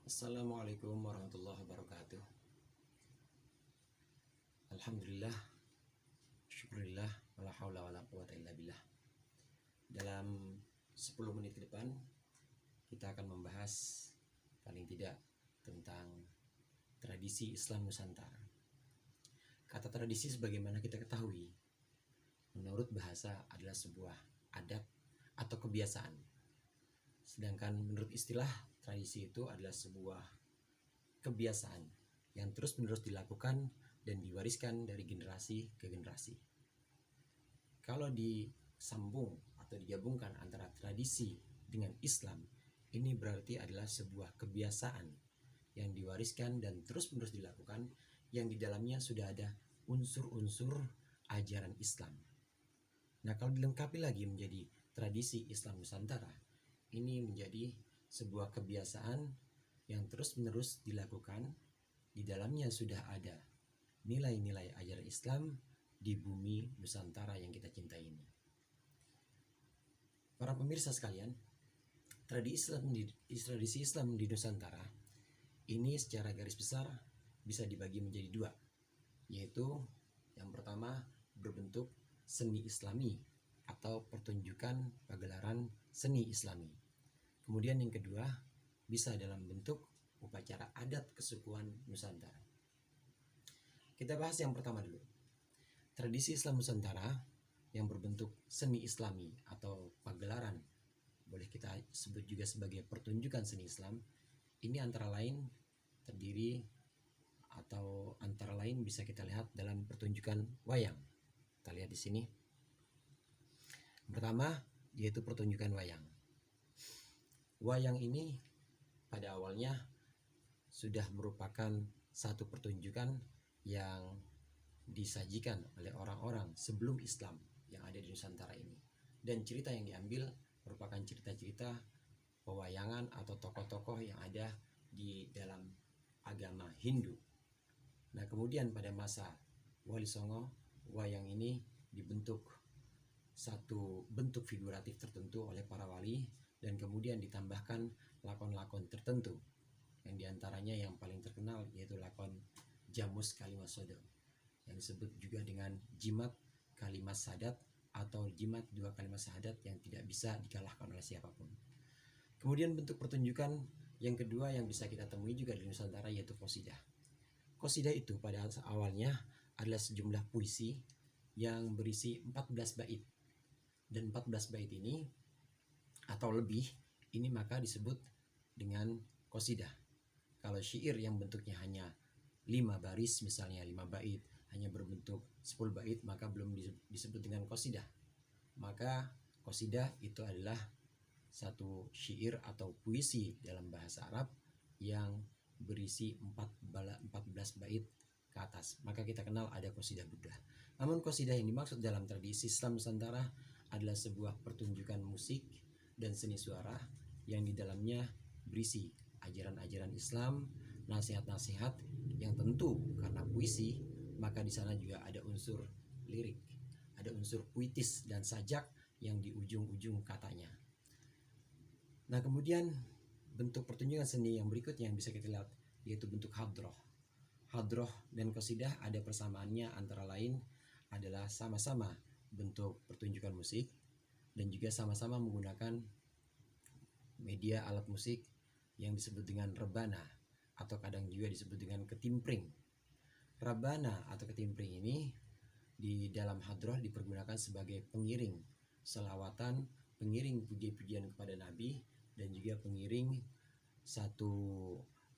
Assalamualaikum warahmatullahi wabarakatuh. Alhamdulillah, syukurillah, wala haula wala quwata illa billah. Dalam 10 menit ke depan kita akan membahas paling tidak tentang tradisi Islam Nusantara. Kata tradisi sebagaimana kita ketahui, menurut bahasa adalah sebuah adat atau kebiasaan. Sedangkan menurut istilah, tradisi itu adalah sebuah kebiasaan yang terus-menerus dilakukan dan diwariskan dari generasi ke generasi. Kalau disambung atau digabungkan antara tradisi dengan Islam, ini berarti adalah sebuah kebiasaan yang diwariskan dan terus-menerus dilakukan, yang di dalamnya sudah ada unsur-unsur ajaran Islam. Nah, kalau dilengkapi lagi menjadi tradisi Islam Nusantara, ini menjadi sebuah kebiasaan yang terus-menerus dilakukan. Di dalamnya sudah ada nilai-nilai ajaran Islam di bumi Nusantara yang kita cintai ini. Para pemirsa sekalian, tradisi Islam di Nusantara ini secara garis besar bisa dibagi menjadi dua, yaitu yang pertama berbentuk seni Islami atau pertunjukan pagelaran seni Islami. Kemudian yang kedua bisa dalam bentuk upacara adat kesukuan Nusantara. Kita bahas yang pertama dulu. Tradisi Islam Nusantara yang berbentuk seni Islami atau pagelaran, boleh kita sebut juga sebagai pertunjukan seni Islam, ini antara lain terdiri atau antara lain bisa kita lihat dalam pertunjukan wayang. Kita lihat di sini. Pertama yaitu pertunjukan wayang. Wayang ini pada awalnya sudah merupakan satu pertunjukan yang disajikan oleh orang-orang sebelum Islam yang ada di Nusantara ini. Dan cerita yang diambil merupakan cerita-cerita pewayangan atau tokoh-tokoh yang ada di dalam agama Hindu. Nah, kemudian pada masa Wali Songo, wayang ini dibentuk satu bentuk figuratif tertentu oleh para wali, dan kemudian ditambahkan lakon-lakon tertentu, yang diantaranya yang paling terkenal yaitu lakon Jamus Kalimas Sodo, yang disebut juga dengan Jimat Kalimas Sadat atau Jimat Dua Kalimas Sadat yang tidak bisa dikalahkan oleh siapapun. Kemudian bentuk pertunjukan yang kedua yang bisa kita temui juga di Nusantara yaitu qasidah. Qasidah itu pada awalnya adalah sejumlah puisi yang berisi 14 bait. Dan 14 bait ini atau lebih ini maka disebut dengan qasidah. Kalau syair yang bentuknya hanya 5 baris, misalnya 5 bait, hanya berbentuk 10 bait, maka belum disebut dengan qasidah. Maka qasidah itu adalah satu syair atau puisi dalam bahasa Arab yang berisi 14 bait ke atas. Maka kita kenal ada qasidah burdah. Namun qasidah yang dimaksud dalam tradisi Islam Nusantara adalah sebuah pertunjukan musik dan seni suara yang di dalamnya berisi ajaran-ajaran Islam, nasihat-nasihat yang tentu karena puisi, maka di sana juga ada unsur lirik, ada unsur puitis dan sajak yang di ujung-ujung katanya. Nah, kemudian bentuk pertunjukan seni yang berikutnya yang bisa kita lihat yaitu bentuk hadroh. Hadroh dan qasidah ada persamaannya, antara lain adalah sama-sama bentuk pertunjukan musik dan juga sama-sama menggunakan media alat musik yang disebut dengan rebana atau kadang juga disebut dengan ketimpring. Rebana atau ketimpring ini di dalam hadroh dipergunakan sebagai pengiring selawatan, pengiring puji-pujian kepada Nabi, dan juga pengiring satu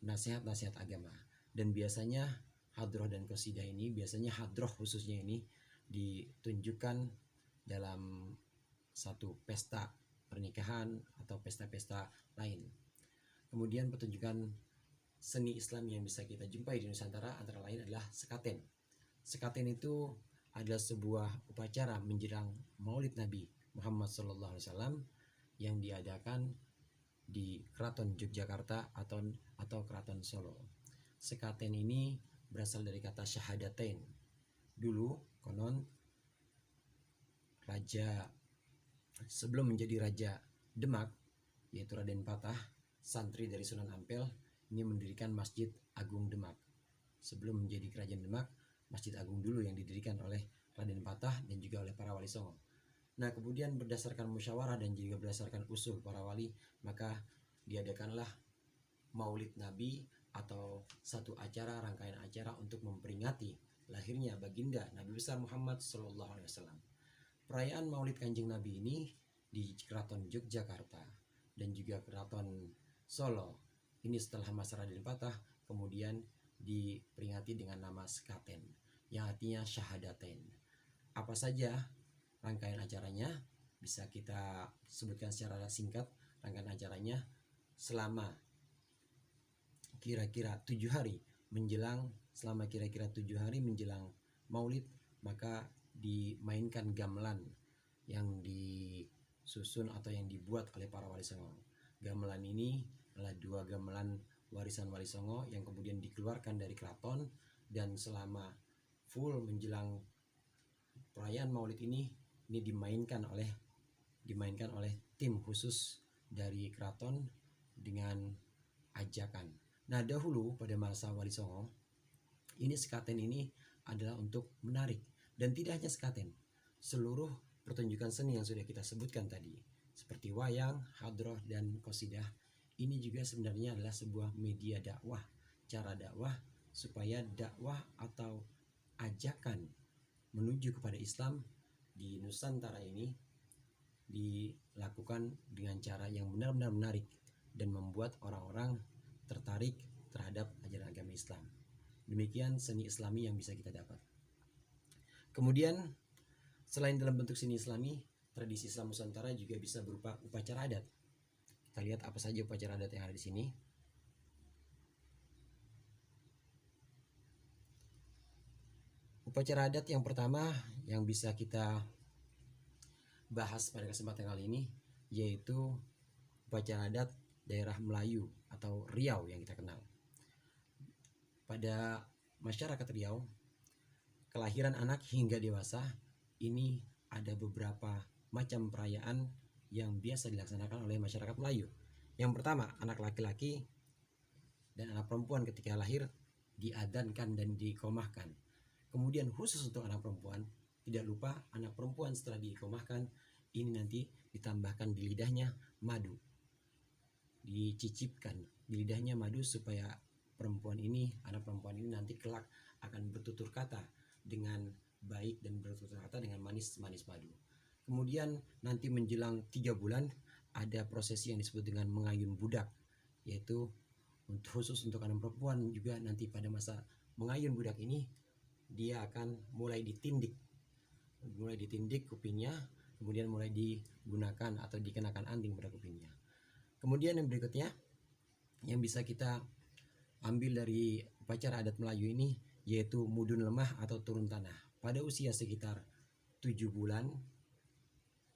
nasihat-nasihat agama. Dan biasanya hadroh dan qasidah ini, biasanya hadroh khususnya ini ditunjukkan dalam satu pesta pernikahan atau pesta-pesta lain. Kemudian pertunjukan seni Islam yang bisa kita jumpai di Nusantara antara lain adalah sekaten. Sekaten itu adalah sebuah upacara menjelang Maulid Nabi Muhammad SAW yang diadakan di Keraton Yogyakarta atau Keraton Solo. Sekaten ini berasal dari kata syahadatain. Dulu konon raja sebelum menjadi raja Demak, yaitu Raden Patah, santri dari Sunan Ampel, ini mendirikan Masjid Agung Demak. Sebelum menjadi Kerajaan Demak, Masjid Agung dulu yang didirikan oleh Raden Patah dan juga oleh para wali songo. Nah, kemudian berdasarkan musyawarah dan juga berdasarkan usul para wali, maka diadakanlah Maulid Nabi atau satu acara, rangkaian acara untuk memperingati lahirnya baginda Nabi besar Muhammad SAW. Perayaan Maulid Kanjeng Nabi ini di Keraton Yogyakarta dan juga Keraton Solo ini setelah masa Raden Patah kemudian diperingati dengan nama Sekaten yang artinya Syahadaten. Apa saja rangkaian acaranya bisa kita sebutkan secara singkat. Rangkaian acaranya selama kira-kira 7 hari menjelang Maulid, maka dimainkan gamelan yang disusun atau yang dibuat oleh para wali songo. Gamelan ini adalah 2 gamelan warisan wali songo yang kemudian dikeluarkan dari keraton, dan selama full menjelang perayaan Maulid ini dimainkan oleh tim khusus dari keraton dengan ajakan. Nah, dahulu pada masa Wali Songo ini sekaten ini adalah untuk menarik, dan tidak hanya sekaten, seluruh pertunjukan seni yang sudah kita sebutkan tadi seperti wayang, hadroh, dan qasidah ini juga sebenarnya adalah sebuah media dakwah, cara dakwah supaya dakwah atau ajakan menuju kepada Islam di Nusantara ini dilakukan dengan cara yang benar-benar menarik dan membuat orang-orang tertarik terhadap ajaran agama Islam. Demikian seni Islami yang bisa kita dapat. Kemudian selain dalam bentuk seni Islami, tradisi Islam Nusantara juga bisa berupa upacara adat. Kita lihat apa saja upacara adat yang ada di sini. Upacara adat yang pertama yang bisa kita bahas pada kesempatan kali ini yaitu upacara adat daerah Melayu atau Riau yang kita kenal. Pada masyarakat Riau, kelahiran anak hingga dewasa ini ada beberapa macam perayaan yang biasa dilaksanakan oleh masyarakat Melayu. Yang pertama, anak laki-laki dan anak perempuan ketika lahir diadzankan dan diiqomahkan. Kemudian khusus untuk anak perempuan, tidak lupa anak perempuan setelah diiqomahkan ini nanti ditambahkan di lidahnya madu, dicicipkan di lidahnya madu supaya anak perempuan ini nanti kelak akan bertutur kata dengan baik dan bertutur kata dengan manis-manis madu. Kemudian nanti menjelang 3 bulan ada prosesi yang disebut dengan mengayun budak, yaitu khusus untuk anak perempuan juga. Nanti pada masa mengayun budak ini dia akan mulai ditindik kupingnya, kemudian mulai digunakan atau dikenakan anting pada kupingnya. Kemudian yang berikutnya yang bisa kita ambil dari upacara adat Melayu ini yaitu mudun lemah atau turun tanah. Pada usia sekitar 7 bulan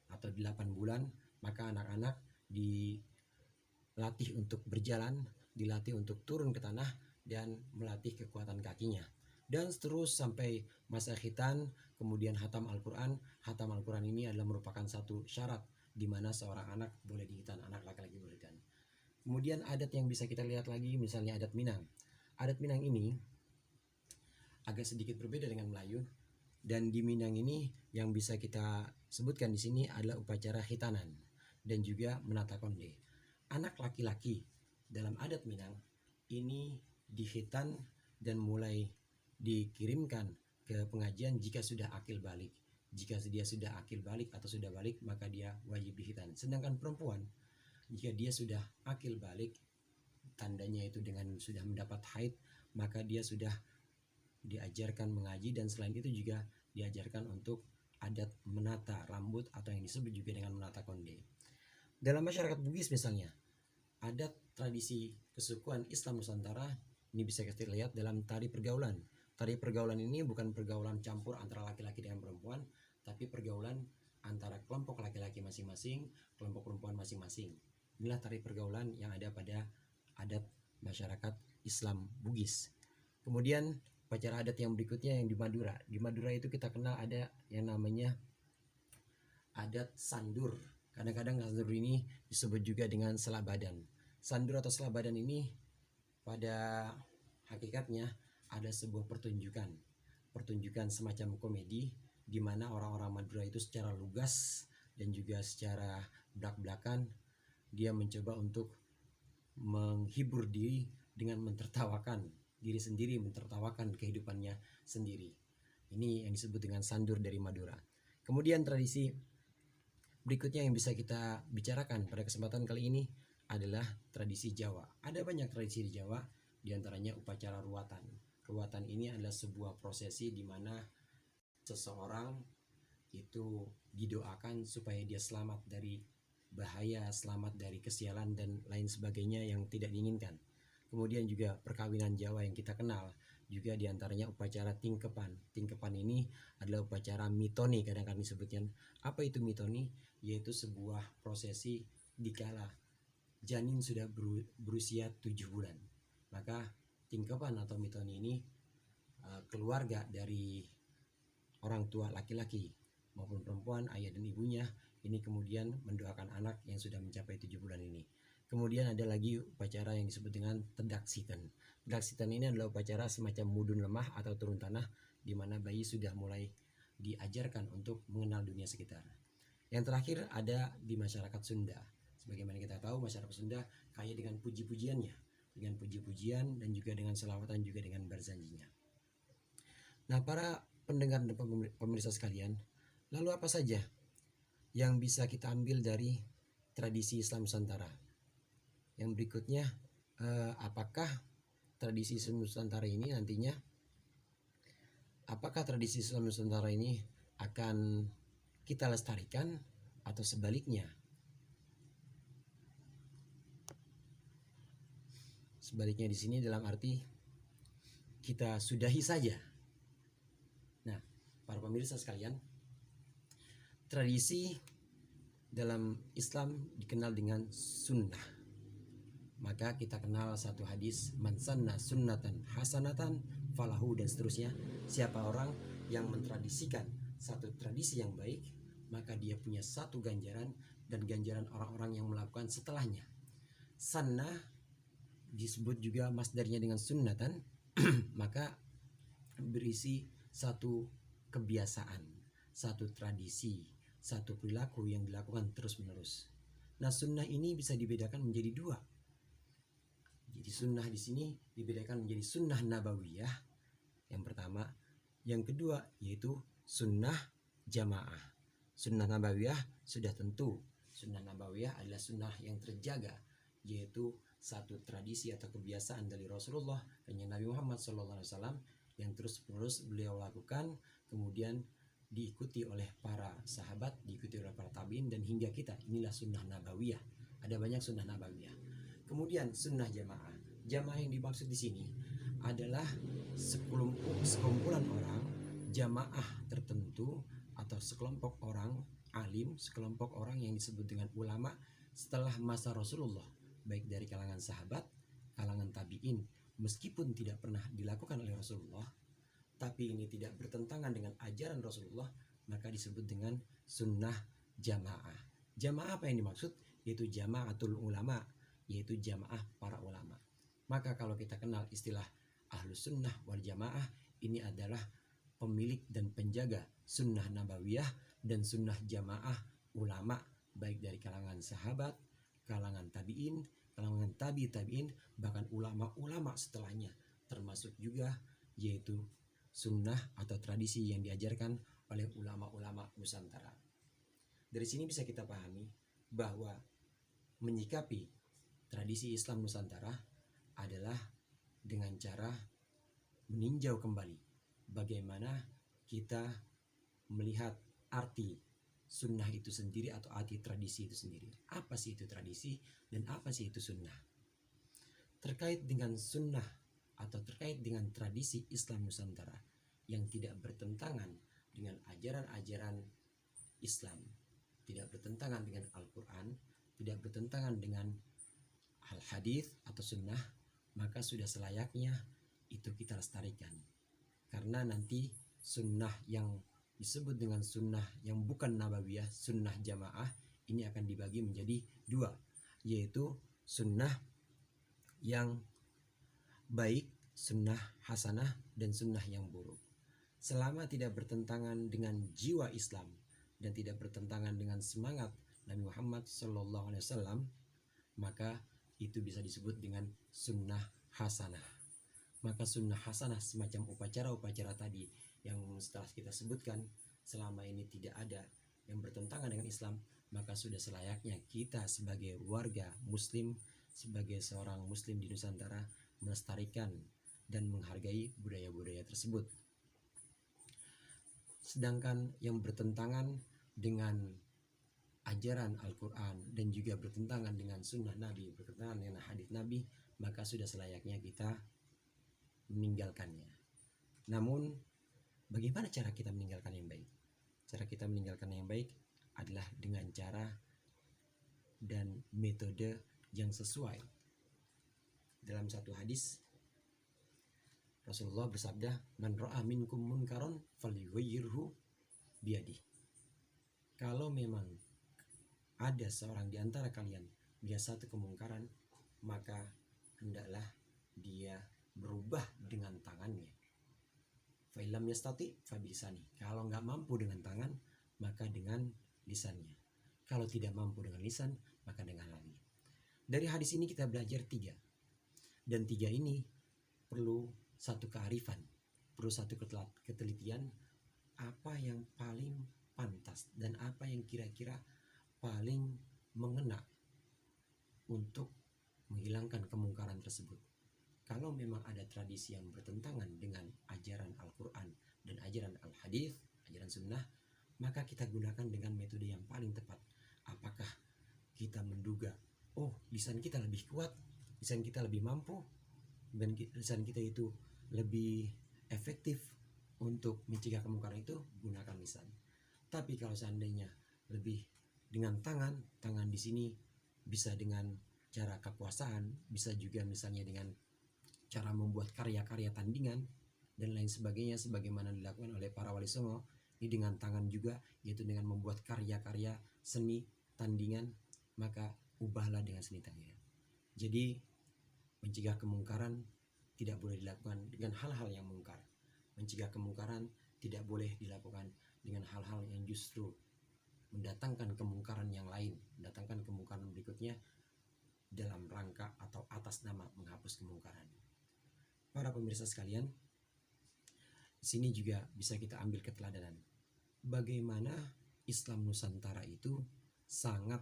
atau 8 bulan maka anak-anak dilatih untuk berjalan, dilatih untuk turun ke tanah dan melatih kekuatan kakinya. Dan terus sampai masa khitan, kemudian hatam Al-Quran. Hatam Al-Quran ini adalah merupakan satu syarat di mana seorang anak boleh dihitan, anak laki-laki boleh dihitan. Kemudian adat yang bisa kita lihat lagi misalnya adat Minang. Adat Minang ini agak sedikit berbeda dengan Melayu, dan di Minang ini yang bisa kita sebutkan di sini adalah upacara khitanan dan juga menata konde. Anak laki-laki dalam adat Minang ini dihitan dan mulai dikirimkan ke pengajian jika sudah akil balik. Jika dia sudah akil balik atau sudah balik maka dia wajib dihitan. Sedangkan perempuan jika dia sudah akil balik, tandanya itu dengan sudah mendapat haid, maka dia sudah diajarkan mengaji, dan selain itu juga diajarkan untuk adat menata rambut atau yang disebut juga dengan menata konde. Dalam masyarakat Bugis misalnya, adat tradisi kesukuan Islam Nusantara ini bisa kita lihat dalam tari pergaulan. Tari pergaulan ini bukan pergaulan campur antara laki-laki dengan perempuan, tapi pergaulan antara kelompok laki-laki masing-masing, kelompok perempuan masing-masing. Inilah tari pergaulan yang ada pada adat masyarakat Islam Bugis. Kemudian upacara adat yang berikutnya yang di Madura. Di Madura itu kita kenal ada yang namanya adat sandur. Kadang-kadang sandur ini disebut juga dengan selabadan. Sandur atau selabadan ini pada hakikatnya ada sebuah pertunjukan semacam komedi di mana orang-orang Madura itu secara lugas dan juga secara belak-belakan dia mencoba untuk menghibur diri dengan mentertawakan diri sendiri, mentertawakan kehidupannya sendiri. Ini yang disebut dengan sandur dari Madura. Kemudian tradisi berikutnya yang bisa kita bicarakan pada kesempatan kali ini adalah tradisi Jawa. Ada banyak tradisi di Jawa, diantaranya upacara ruwatan. Ruwatan ini adalah sebuah prosesi di mana seseorang itu didoakan supaya dia selamat dari bahaya, selamat dari kesialan dan lain sebagainya yang tidak diinginkan. Kemudian juga perkawinan Jawa yang kita kenal, juga diantaranya upacara tingkepan. Tingkepan ini adalah upacara mitoni, kadang-kadang disebutnya. Apa itu mitoni? Yaitu sebuah prosesi dikala janin sudah berusia 7 bulan. Maka tingkepan atau mitoni ini keluarga dari orang tua laki-laki maupun perempuan, ayah dan ibunya, ini kemudian mendoakan anak yang sudah mencapai 7 bulan ini. Kemudian ada lagi upacara yang disebut dengan tedaksitan. Tedaksitan ini adalah upacara semacam mudun lemah atau turun tanah, di mana bayi sudah mulai diajarkan untuk mengenal dunia sekitar. Yang terakhir ada di masyarakat Sunda. Sebagaimana kita tahu, masyarakat Sunda kaya dengan puji-pujiannya, dengan puji-pujian dan juga dengan selawatan, juga dengan berzanjinya. Nah, para pendengar dan pemirsa sekalian, lalu apa saja yang bisa kita ambil dari tradisi Islam Nusantara? Yang berikutnya, apakah tradisi Islam Nusantara ini nantinya, apakah tradisi Islam Nusantara ini akan kita lestarikan atau sebaliknya? Sebaliknya di sini dalam arti kita sudahi saja. Nah, para pemirsa sekalian, tradisi dalam Islam dikenal dengan sunnah. Maka kita kenal satu hadis, man sanna sunnatan hasanatan falahu, dan seterusnya. Siapa orang yang mentradisikan satu tradisi yang baik, maka dia punya satu ganjaran dan ganjaran orang-orang yang melakukan setelahnya. Sanna disebut juga masdarnya dengan sunnatan, maka berisi satu kebiasaan, satu tradisi, satu perilaku yang dilakukan terus-menerus. Nah, sunnah ini bisa dibedakan menjadi dua. Jadi sunnah di sini dibedakan menjadi sunnah nabawiyah yang pertama, yang kedua yaitu sunnah jamaah. Sunnah nabawiyah sudah tentu, sunnah nabawiyah adalah sunnah yang terjaga, yaitu satu tradisi atau kebiasaan dari Rasulullah dan Nabi Muhammad SAW yang terus-menerus beliau lakukan, kemudian diikuti oleh para sahabat, diikuti oleh para tabiin, dan hingga kita. Inilah sunnah nabawiyah. Ada banyak sunnah nabawiyah. Kemudian sunnah jamaah. Jamaah yang dimaksud di sini adalah sekumpulan orang, jamaah tertentu atau sekelompok orang alim, sekelompok orang yang disebut dengan ulama setelah masa Rasulullah, baik dari kalangan sahabat, kalangan tabiin, meskipun tidak pernah dilakukan oleh Rasulullah, tapi ini tidak bertentangan dengan ajaran Rasulullah, maka disebut dengan sunnah jamaah. Jamaah apa yang dimaksud? Yaitu jamaatul ulama, yaitu jamaah para ulama. Maka kalau kita kenal istilah ahlus sunnah wal jamaah, ini adalah pemilik dan penjaga sunnah nabawiyah dan sunnah jamaah ulama, baik dari kalangan sahabat, kalangan tabiin, kalangan tabiin, bahkan ulama-ulama setelahnya, termasuk juga yaitu sunnah atau tradisi yang diajarkan oleh ulama-ulama Nusantara. Dari sini bisa kita pahami bahwa menyikapi tradisi Islam Nusantara adalah dengan cara meninjau kembali bagaimana kita melihat arti sunnah itu sendiri atau arti tradisi itu sendiri. Apa sih itu tradisi dan apa sih itu sunnah? Terkait dengan sunnah atau terkait dengan tradisi Islam Nusantara yang tidak bertentangan dengan ajaran-ajaran Islam, tidak bertentangan dengan Al-Quran, tidak bertentangan dengan al-hadis atau sunnah, maka sudah selayaknya itu kita lestarikan. Karena nanti sunnah yang disebut dengan sunnah yang bukan nabawiyah, sunnah jamaah, ini akan dibagi menjadi dua, yaitu sunnah yang baik sunnah hasanah dan sunnah yang buruk. Selama tidak bertentangan dengan jiwa Islam dan tidak bertentangan dengan semangat Nabi Muhammad SAW, maka itu bisa disebut dengan sunnah hasanah. Maka sunnah hasanah semacam upacara-upacara tadi yang setelah kita sebutkan, selama ini tidak ada yang bertentangan dengan Islam, maka sudah selayaknya kita sebagai warga muslim, sebagai seorang muslim di Nusantara, melestarikan dan menghargai budaya-budaya tersebut. Sedangkan yang bertentangan dengan ajaran Al-Quran dan juga bertentangan dengan sunnah Nabi, bertentangan dengan hadis Nabi, maka sudah selayaknya kita meninggalkannya. Namun bagaimana cara kita meninggalkan yang baik? Cara kita meninggalkan yang baik adalah dengan cara dan metode yang sesuai. Dalam satu hadis Rasulullah bersabda, "Man ra'a minkum munkaron falyughayyirhu biyadihi." Kalau memang ada seorang di antara kalian melihat satu kemungkaran, maka hendaklah dia berubah dengan tangannya. Fa illam yastati fa bilisani. Kalau nggak mampu dengan tangan, maka dengan lisannya. Kalau tidak mampu dengan lisan, maka dengan hati. Dari hadis ini kita belajar 3. Dan 3 ini perlu satu kearifan, perlu satu ketelitian, apa yang paling pantas dan apa yang kira-kira paling mengena untuk menghilangkan kemungkaran tersebut. Kalau memang ada tradisi yang bertentangan dengan ajaran Al-Quran dan ajaran Al-Hadis, ajaran sunnah, maka kita gunakan dengan metode yang paling tepat. Apakah kita menduga, oh lisan kita lebih kuat, lisan kita lebih mampu, dan lisan kita itu lebih efektif untuk mencegah kemungkaran, itu gunakan lisan. Tapi kalau seandainya lebih dengan tangan di sini bisa dengan cara kekuasaan, bisa juga misalnya dengan cara membuat karya-karya tandingan dan lain sebagainya, sebagaimana dilakukan oleh para wali songo. Ini dengan tangan juga, yaitu dengan membuat karya-karya seni tandingan, maka ubahlah dengan seni tandingan. Jadi mencegah kemungkaran tidak boleh dilakukan dengan hal-hal yang mungkar. Mencegah kemungkaran tidak boleh dilakukan dengan hal-hal yang justru mendatangkan kemungkaran yang lain, mendatangkan kemungkaran berikutnya dalam rangka atau atas nama menghapus kemungkaran. Para pemirsa sekalian, di sini juga bisa kita ambil keteladanan bagaimana Islam Nusantara itu sangat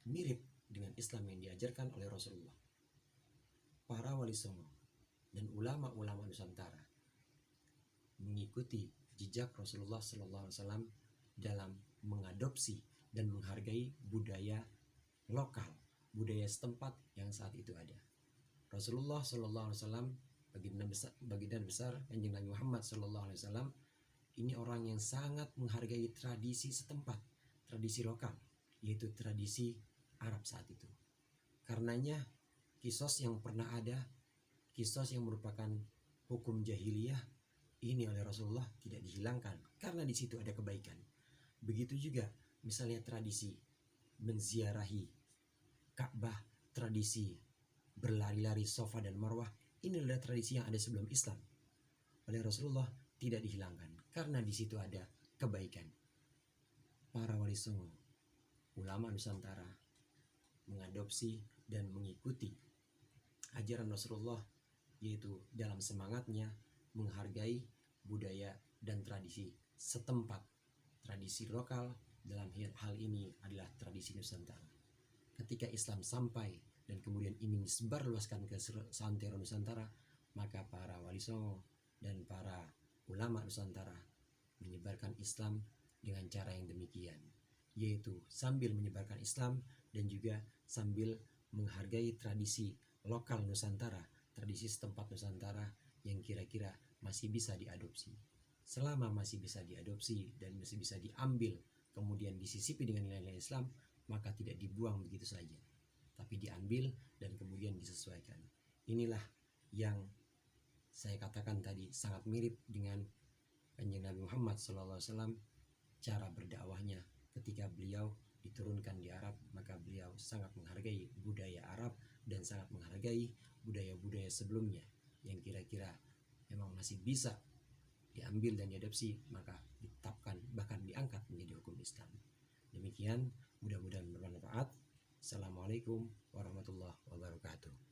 mirip dengan Islam yang diajarkan oleh Rasulullah. Para wali songo dan ulama-ulama Nusantara mengikuti jejak Rasulullah SAW dalam mengadopsi dan menghargai budaya lokal, budaya setempat yang saat itu ada. Rasulullah SAW, baginda besar Kanjeng Nabi Muhammad SAW, ini orang yang sangat menghargai tradisi setempat, tradisi lokal, yaitu tradisi Arab saat itu. Karenanya kisos yang pernah ada, kisos yang merupakan hukum jahiliyah, ini oleh Rasulullah tidak dihilangkan karena di situ ada kebaikan. Begitu juga misalnya tradisi menziarahi Ka'bah, tradisi berlari-lari Safa dan Marwah, ini adalah tradisi yang ada sebelum Islam. Oleh Rasulullah tidak dihilangkan karena di situ ada kebaikan. Para wali songo, ulama Nusantara mengadopsi dan mengikuti ajaran Rasulullah, yaitu dalam semangatnya menghargai budaya dan tradisi setempat. Tradisi lokal dalam hal ini adalah tradisi Nusantara. Ketika Islam sampai dan kemudian ini disebarluaskan ke santero Nusantara, maka para wali songo dan para ulama Nusantara menyebarkan Islam dengan cara yang demikian, yaitu sambil menyebarkan Islam dan juga sambil menghargai tradisi lokal Nusantara, tradisi setempat Nusantara yang kira-kira masih bisa diadopsi. Selama masih bisa diadopsi dan masih bisa diambil, kemudian disisipi dengan nilai-nilai Islam, maka tidak dibuang begitu saja, tapi diambil dan kemudian disesuaikan. Inilah yang saya katakan tadi sangat mirip dengan Kanjeng Nabi Muhammad SAW, cara berdakwahnya ketika beliau diturunkan di Arab, maka beliau sangat menghargai budaya Arab dan sangat menghargai budaya-budaya sebelumnya yang kira-kira memang masih bisa diambil dan diadopsi, maka ditetapkan bahkan diangkat menjadi hukum Islam. Demikian, mudah-mudahan bermanfaat. Assalamualaikum warahmatullahi wabarakatuh.